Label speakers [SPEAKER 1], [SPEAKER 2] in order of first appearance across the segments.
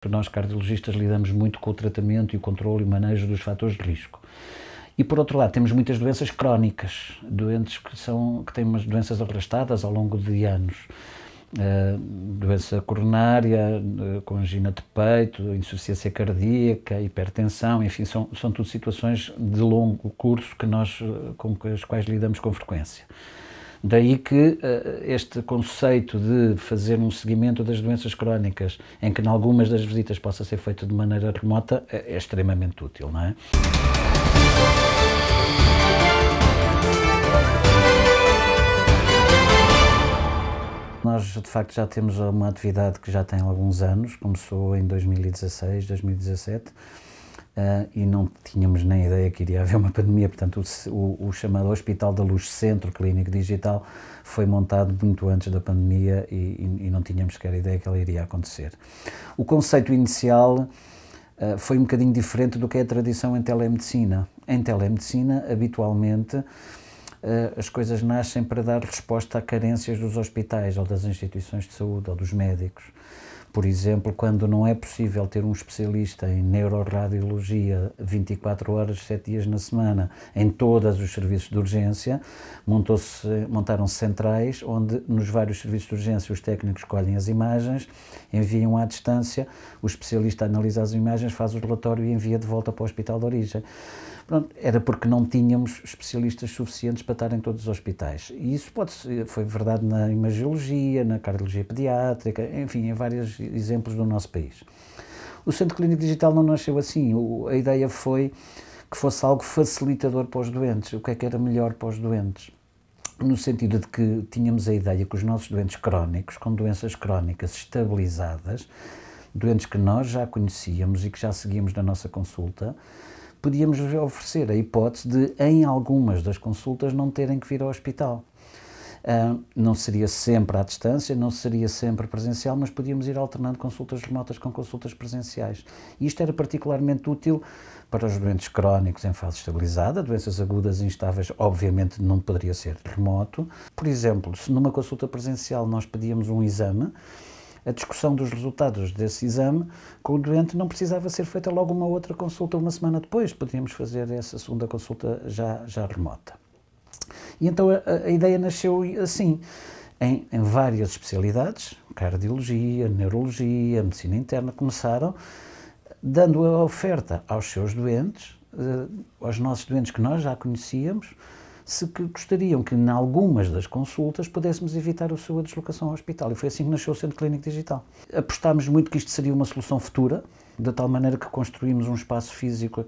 [SPEAKER 1] Nós, cardiologistas, lidamos muito com o tratamento e o controle e o manejo dos fatores de risco. E, por outro lado, temos muitas doenças crónicas, doentes que têm umas doenças arrastadas ao longo de anos. Doença coronária, com angina de peito, insuficiência cardíaca, hipertensão, enfim, são tudo situações de longo curso com as quais lidamos com frequência. Daí que este conceito de fazer um seguimento das doenças crónicas, em que em algumas das visitas possa ser feito de maneira remota, é extremamente útil, não é? Nós, de facto, já temos uma atividade que já tem alguns anos, começou em 2016, 2017, e não tínhamos nem ideia que iria haver uma pandemia, portanto o chamado Hospital da Luz Centro Clínico Digital foi montado muito antes da pandemia e não tínhamos sequer ideia que ela iria acontecer. O conceito inicial foi um bocadinho diferente do que é a tradição em telemedicina. Em telemedicina, habitualmente, as coisas nascem para dar resposta a carências dos hospitais ou das instituições de saúde ou dos médicos. Por exemplo, quando não é possível ter um especialista em neuroradiologia 24 horas, 7 dias na semana, em todos os serviços de urgência, montaram-se centrais onde nos vários serviços de urgência os técnicos colhem as imagens, enviam à distância, o especialista analisa as imagens, faz o relatório e envia de volta para o hospital de origem. Pronto, era porque não tínhamos especialistas suficientes para estar em todos os hospitais. E isso foi verdade na imagiologia, na cardiologia pediátrica, enfim, em vários exemplos do nosso país. O Centro Clínico Digital não nasceu assim. A ideia foi que fosse algo facilitador para os doentes. O que é que era melhor para os doentes? No sentido de que tínhamos a ideia que os nossos doentes crónicos, com doenças crónicas estabilizadas, doentes que nós já conhecíamos e que já seguíamos na nossa consulta, podíamos oferecer a hipótese de, em algumas das consultas, não terem que vir ao hospital. Não seria sempre à distância, não seria sempre presencial, mas podíamos ir alternando consultas remotas com consultas presenciais. E isto era particularmente útil para os doentes crónicos em fase estabilizada, doenças agudas e instáveis, obviamente não poderia ser remoto. Por exemplo, se numa consulta presencial nós pedíamos um exame, a discussão dos resultados desse exame com o doente não precisava ser feita logo uma outra consulta uma semana depois, podíamos fazer essa segunda consulta já remota. E então a ideia nasceu assim, em várias especialidades, cardiologia, neurologia, medicina interna, começaram dando a oferta aos seus doentes, aos nossos doentes que nós já conhecíamos, se que gostariam que, em algumas das consultas, pudéssemos evitar a sua deslocação ao hospital. E foi assim que nasceu o Centro Clínico Digital. Apostámos muito que isto seria uma solução futura, de tal maneira que construímos um espaço físico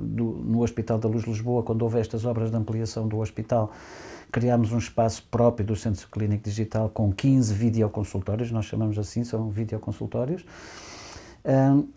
[SPEAKER 1] no Hospital da Luz de Lisboa, quando houve estas obras de ampliação do hospital, criámos um espaço próprio do Centro Clínico Digital com 15 videoconsultórios, nós chamamos assim, são videoconsultórios,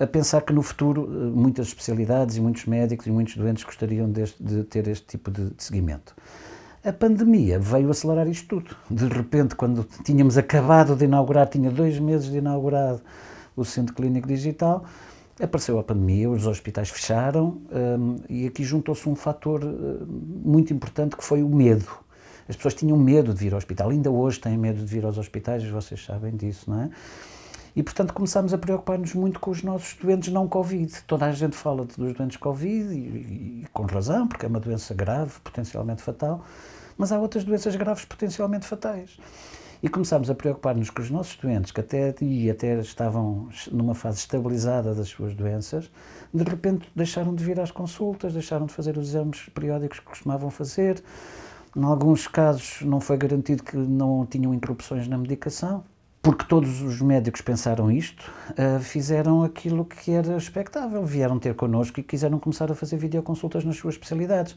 [SPEAKER 1] a pensar que no futuro muitas especialidades e muitos médicos e muitos doentes gostariam de ter este tipo de seguimento. A pandemia veio acelerar isto tudo. De repente, quando tínhamos acabado de inaugurar, tinha 2 meses de inaugurado o Centro Clínico Digital, apareceu a pandemia, os hospitais fecharam e aqui juntou-se um fator muito importante que foi o medo. As pessoas tinham medo de vir ao hospital, ainda hoje têm medo de vir aos hospitais, vocês sabem disso, não é? E, portanto, começámos a preocupar-nos muito com os nossos doentes não Covid. Toda a gente fala dos doentes Covid e com razão, porque é uma doença grave, potencialmente fatal, mas há outras doenças graves potencialmente fatais. E começámos a preocupar-nos com os nossos doentes, que até estavam numa fase estabilizada das suas doenças, de repente deixaram de vir às consultas, deixaram de fazer os exames periódicos que costumavam fazer. Em alguns casos não foi garantido que não tinham interrupções na medicação. Porque todos os médicos pensaram isto, fizeram aquilo que era expectável, vieram ter connosco e quiseram começar a fazer videoconsultas nas suas especialidades.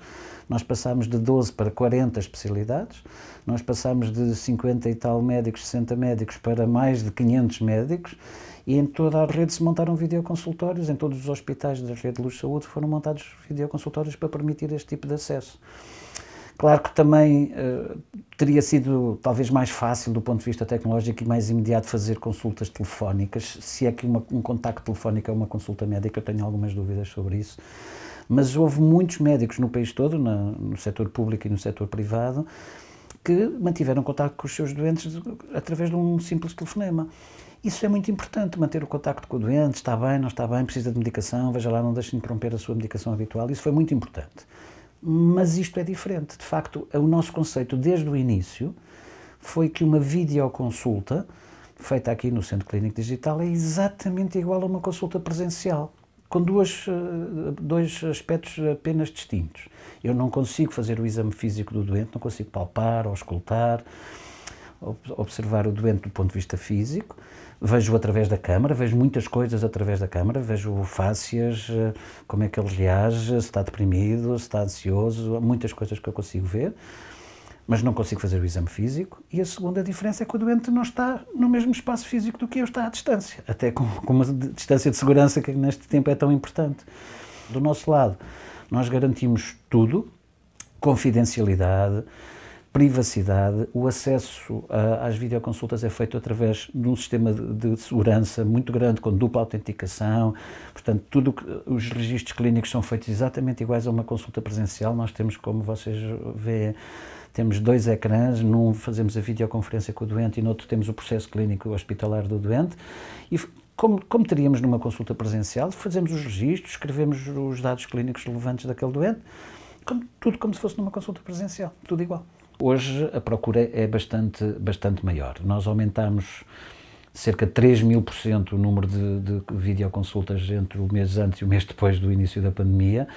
[SPEAKER 1] Nós passámos de 12 para 40 especialidades, nós passámos de 50 e tal médicos, 60 médicos, para mais de 500 médicos, e em toda a rede se montaram videoconsultórios, em todos os hospitais da rede de Luz de Saúde foram montados videoconsultórios para permitir este tipo de acesso. Claro que também teria sido talvez mais fácil do ponto de vista tecnológico e mais imediato fazer consultas telefónicas, se é que um contacto telefónico é uma consulta médica, eu tenho algumas dúvidas sobre isso, mas houve muitos médicos no país todo, no setor público e no setor privado, que mantiveram contacto com os seus doentes através de um simples telefonema. Isso é muito importante, manter o contacto com o doente, está bem, não está bem, precisa de medicação, veja lá, não deixe de interromper a sua medicação habitual, isso foi muito importante. Mas isto é diferente, de facto, o nosso conceito desde o início foi que uma videoconsulta, feita aqui no Centro Clínico Digital, é exatamente igual a uma consulta presencial, com dois aspectos apenas distintos. Eu não consigo fazer o exame físico do doente, não consigo palpar ou escutar, observar o doente do ponto de vista físico, vejo através da câmara, vejo muitas coisas através da câmara, vejo fáscias, como é que ele reage, se está deprimido, se está ansioso, muitas coisas que eu consigo ver, mas não consigo fazer o exame físico. E a segunda diferença é que o doente não está no mesmo espaço físico do que eu, está à distância, até com uma distância de segurança que neste tempo é tão importante. Do nosso lado, nós garantimos tudo, confidencialidade, privacidade, o acesso às videoconsultas é feito através de um sistema de segurança muito grande, com dupla autenticação, portanto, os registros clínicos são feitos exatamente iguais a uma consulta presencial. Nós temos, como vocês veem, temos 2 ecrãs, num fazemos a videoconferência com o doente e no outro temos o processo clínico hospitalar do doente, e como teríamos numa consulta presencial, fazemos os registros, escrevemos os dados clínicos relevantes daquele doente, tudo como se fosse numa consulta presencial, tudo igual. Hoje a procura é bastante maior. Nós aumentamos cerca de 3000% o número de videoconsultas entre o mês antes e o mês depois do início da pandemia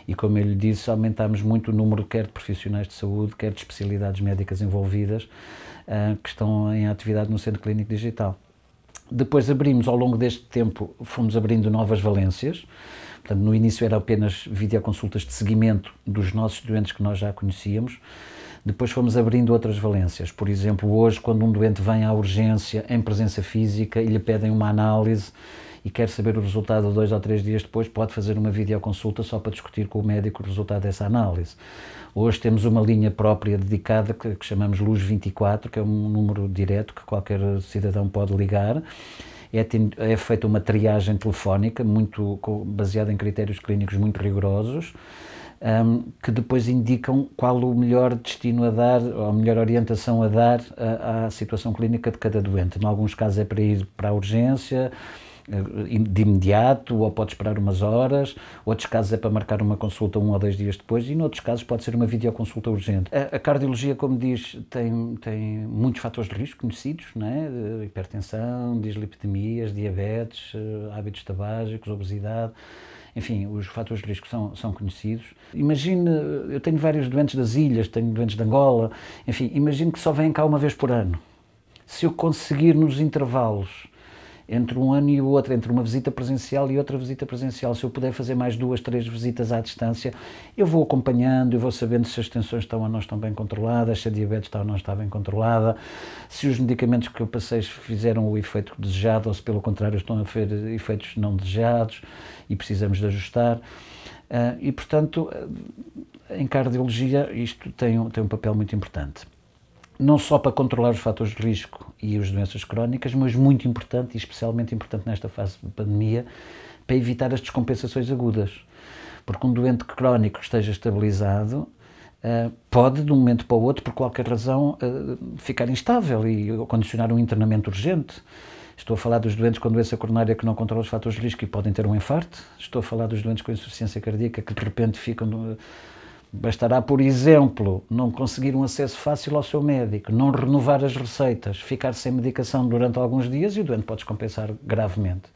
[SPEAKER 1] e, como eu lhe disse, aumentámos muito o número quer de profissionais de saúde, quer de especialidades médicas envolvidas que estão em atividade no Centro Clínico Digital. Depois abrimos, ao longo deste tempo, fomos abrindo novas valências. Portanto, no início eram apenas videoconsultas de seguimento dos nossos doentes que nós já conhecíamos. Depois fomos abrindo outras valências. Por exemplo, hoje, quando um doente vem à urgência em presença física e lhe pedem uma análise e quer saber o resultado 2 ou 3 dias depois, pode fazer uma videoconsulta só para discutir com o médico o resultado dessa análise. Hoje temos uma linha própria dedicada que chamamos Luz 24, que é um número direto que qualquer cidadão pode ligar. É feita uma triagem telefónica baseada em critérios clínicos muito rigorosos, que depois indicam qual o melhor destino a dar, ou a melhor orientação a dar à situação clínica de cada doente. Em alguns casos é para ir para a urgência de imediato, ou pode esperar umas horas, outros casos é para marcar uma consulta 1 ou 2 dias depois, e noutros casos pode ser uma videoconsulta urgente. A cardiologia, como diz, tem muitos fatores de risco conhecidos, não é? Hipertensão, dislipidemias, diabetes, hábitos tabágicos, obesidade. Enfim, os fatores de risco são conhecidos. Imagine, eu tenho vários doentes das ilhas, tenho doentes de Angola, enfim, imagine que só vêm cá uma vez por ano. Se eu conseguir nos intervalos entre um ano e o outro, entre uma visita presencial e outra visita presencial, se eu puder fazer mais 2, 3 visitas à distância, eu vou acompanhando, eu vou sabendo se as tensões estão ou não estão bem controladas, se a diabetes está ou não está bem controlada, se os medicamentos que eu passei fizeram o efeito desejado ou se, pelo contrário, estão a ter efeitos não desejados e precisamos de ajustar. E, portanto, em cardiologia isto tem um papel muito importante. Não só para controlar os fatores de risco e as doenças crónicas, mas muito importante, e especialmente importante nesta fase de pandemia, para evitar as descompensações agudas. Porque um doente crónico que esteja estabilizado pode, de um momento para o outro, por qualquer razão, ficar instável e condicionar um internamento urgente. Estou a falar dos doentes com doença coronária que não controlam os fatores de risco e podem ter um infarto. Estou a falar dos doentes com insuficiência cardíaca que de repente ficam... Bastará, por exemplo, não conseguir um acesso fácil ao seu médico, não renovar as receitas, ficar sem medicação durante alguns dias e o doente pode descompensar gravemente.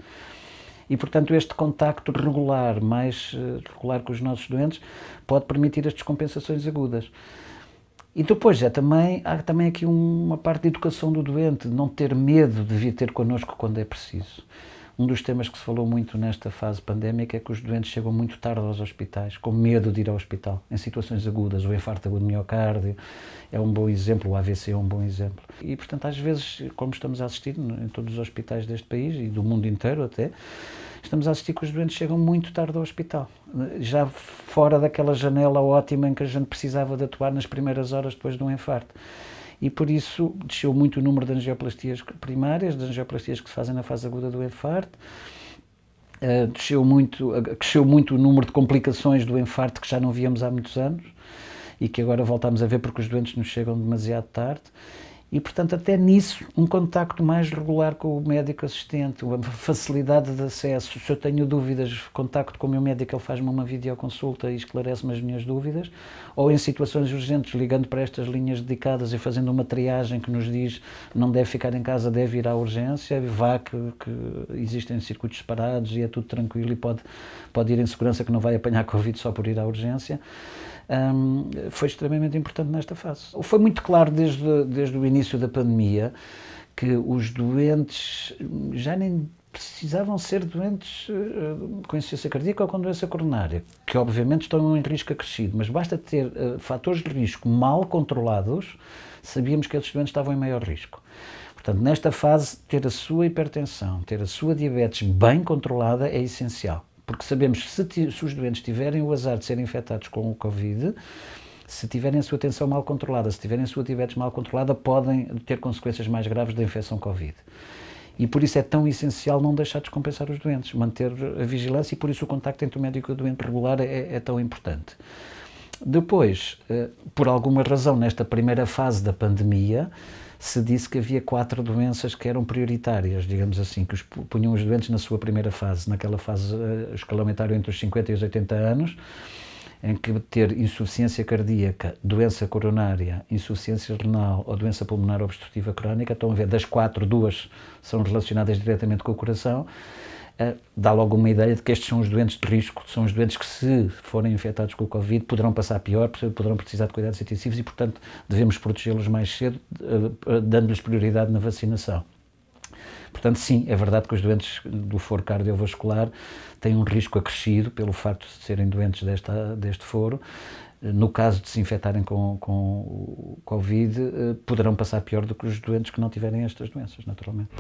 [SPEAKER 1] E, portanto, este contacto regular, mais regular com os nossos doentes, pode permitir as descompensações agudas. E depois há também aqui uma parte de educação do doente, não ter medo de vir ter connosco quando é preciso. Um dos temas que se falou muito nesta fase pandémica é que os doentes chegam muito tarde aos hospitais, com medo de ir ao hospital, em situações agudas. O infarto agudo do miocárdio é um bom exemplo, o AVC é um bom exemplo. E, portanto, às vezes, como estamos a assistir em todos os hospitais deste país e do mundo inteiro até, estamos a assistir que os doentes chegam muito tarde ao hospital, já fora daquela janela ótima em que a gente precisava de atuar nas primeiras horas depois de um infarto. E por isso desceu muito o número de angioplastias primárias, de angioplastias que se fazem na fase aguda do infarto, cresceu muito o número de complicações do infarto que já não víamos há muitos anos e que agora voltamos a ver porque os doentes nos chegam demasiado tarde. E, portanto, até nisso, um contacto mais regular com o médico assistente, a facilidade de acesso. Se eu tenho dúvidas, contacto com o meu médico, ele faz-me uma videoconsulta e esclarece-me as minhas dúvidas. Ou em situações urgentes, ligando para estas linhas dedicadas e fazendo uma triagem que nos diz não deve ficar em casa, deve ir à urgência, vá que existem circuitos separados e é tudo tranquilo e pode ir em segurança que não vai apanhar Covid só por ir à urgência. Foi extremamente importante nesta fase. Foi muito claro desde o início da pandemia que os doentes já nem precisavam ser doentes com insuficiência cardíaca ou com doença coronária, que obviamente estão em risco acrescido, mas basta ter fatores de risco mal controlados, sabíamos que esses doentes estavam em maior risco. Portanto, nesta fase, ter a sua hipertensão, ter a sua diabetes bem controlada é essencial. Porque sabemos que se os doentes tiverem o azar de serem infectados com o Covid, se tiverem a sua tensão mal controlada, se tiverem a sua diabetes mal controlada, podem ter consequências mais graves da infecção Covid. E por isso é tão essencial não deixar descompensar os doentes, manter a vigilância e por isso o contacto entre o médico e o doente regular é tão importante. Depois, por alguma razão, nesta primeira fase da pandemia, se disse que havia 4 doenças que eram prioritárias, digamos assim, que punham os doentes na sua primeira fase, naquela fase escalamentária entre os 50 e os 80 anos, em que ter insuficiência cardíaca, doença coronária, insuficiência renal ou doença pulmonar obstrutiva crónica, estão a ver, das 4, 2 são relacionadas diretamente com o coração, dá logo uma ideia de que estes são os doentes de risco, são os doentes que, se forem infectados com o Covid, poderão passar pior, poderão precisar de cuidados intensivos e, portanto, devemos protegê-los mais cedo, dando-lhes prioridade na vacinação. Portanto, sim, é verdade que os doentes do foro cardiovascular têm um risco acrescido pelo facto de serem doentes deste foro. No caso de se infectarem com o Covid, poderão passar pior do que os doentes que não tiverem estas doenças, naturalmente.